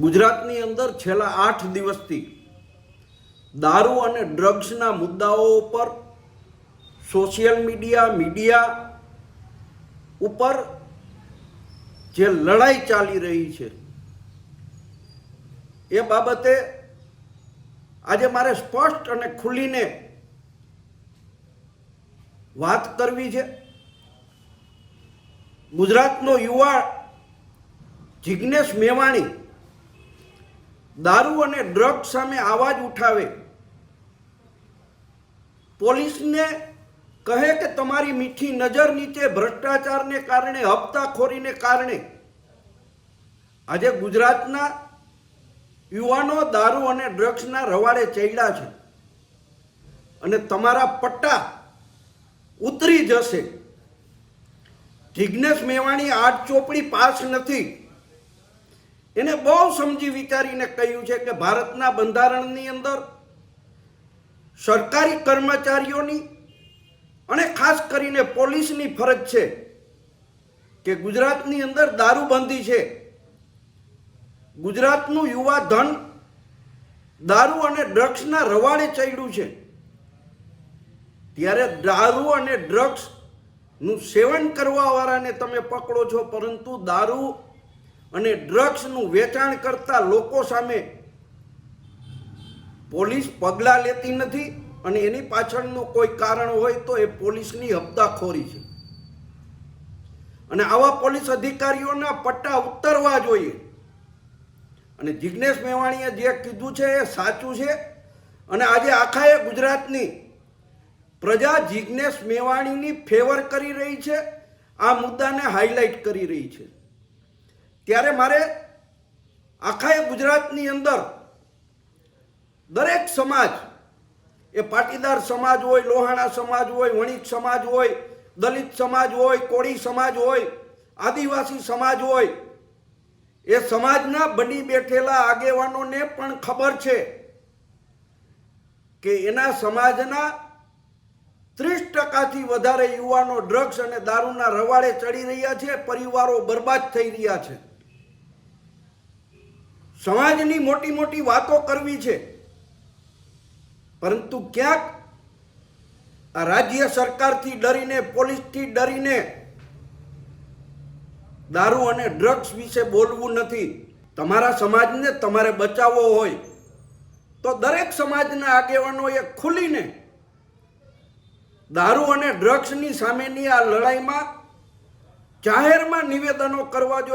ગુજરાતની અંદર છેલ્લા 8 દિવસથી દારૂ અને ડ્રગ્સના મુદ્દાઓ ઉપર સોશિયલ મીડિયા ઉપર જે લડાઈ ચાલી રહી છે એ બાબતે આજે મારે સ્પષ્ટ અને ખુલીને વાત કરવી છે। ગુજરાતનો યુવા જિગ્નેશ મેવાણી દારૂ અને ડ્રગ્સ સામે અવાજ ઉઠાવે, પોલીસને કહે કે તમારી મીઠી નજર નીચે ભ્રષ્ટાચારને કારણે, હપ્તાખોરીને કારણે આજે ગુજરાતના યુવાનો દારૂ અને ડ્રગ્સના રવાડે ચડ્યા છે અને તમારા પટ્ટા ઉતરી જશે। જિગ્નેશ મેવાણી આઠ ચોપડી પાસ નથી, એને બહુ સમજી વિચારીને કહ્યું છે કે ભારતના બંધારણની અંદર સરકારી કર્મચારીઓની અને ખાસ કરીને પોલીસની ફરજ છે કે ગુજરાતની અંદર દારૂબંધી છે। ગુજરાતનું યુવા ધન દારૂ અને ડ્રગ્સના રવાડે ચડ્યું છે, ત્યારે દારૂ અને ડ્રગ્સનું સેવન કરવાવાળાને તમે પકડો છો, પરંતુ દારૂ અને ડ્રગ્સનું વેચાણ કરતા લોકો સામે પોલીસ પગલાં લેતી નથી અને એની પાછળનું કોઈ કારણ હોય તો એ પોલીસની હપ્તાખોરી છે અને આવા પોલીસ અધિકારીઓના પટ્ટા ઉતરવા જોઈએ। અને જિગ્નેશ મેવાણીએ જે કીધું છે એ સાચું છે અને આજે આખા ગુજરાતની પ્રજા જિગ્નેશ મેવાણીની ફેવર કરી રહી છે, આ મુદ્દાને હાઇલાઇટ કરી રહી છે। ત્યારે મારે આખા ગુજરાતની અંદર દરેક સમાજ, એ પાટીદાર સમાજ હોય, લોહાણા સમાજ હોય, વણિક સમાજ હોય, દલિત સમાજ હોય, કોળી સમાજ હોય, આદિવાસી સમાજ હોય, એ સમાજના બની બેઠેલા આગેવાનોને પણ ખબર છે કે એના સમાજના 30% વધારે યુવાનો ડ્રગ્સ અને દારૂના રવાડે ચડી રહ્યા છે, પરિવારો બરબાદ થઈ રહ્યા છે। સમાજની મોટી મોટી વાતો કરવી છે, પરંતુ ક્યાંક આ રાજ્ય સરકારથી ડરીને, પોલીસથી ડરીને દારૂ અને ડ્રગ્સ વિશે બોલવું નથી। તમારા સમાજને તમારે બચાવવો હોય તો દરેક સમાજના આગેવાનોએ ખુલીને દારૂ અને ડ્રગ્સની સામેની આ લડાઈમાં જાહેરમાં નિવેદનો કરવા જોઈએ।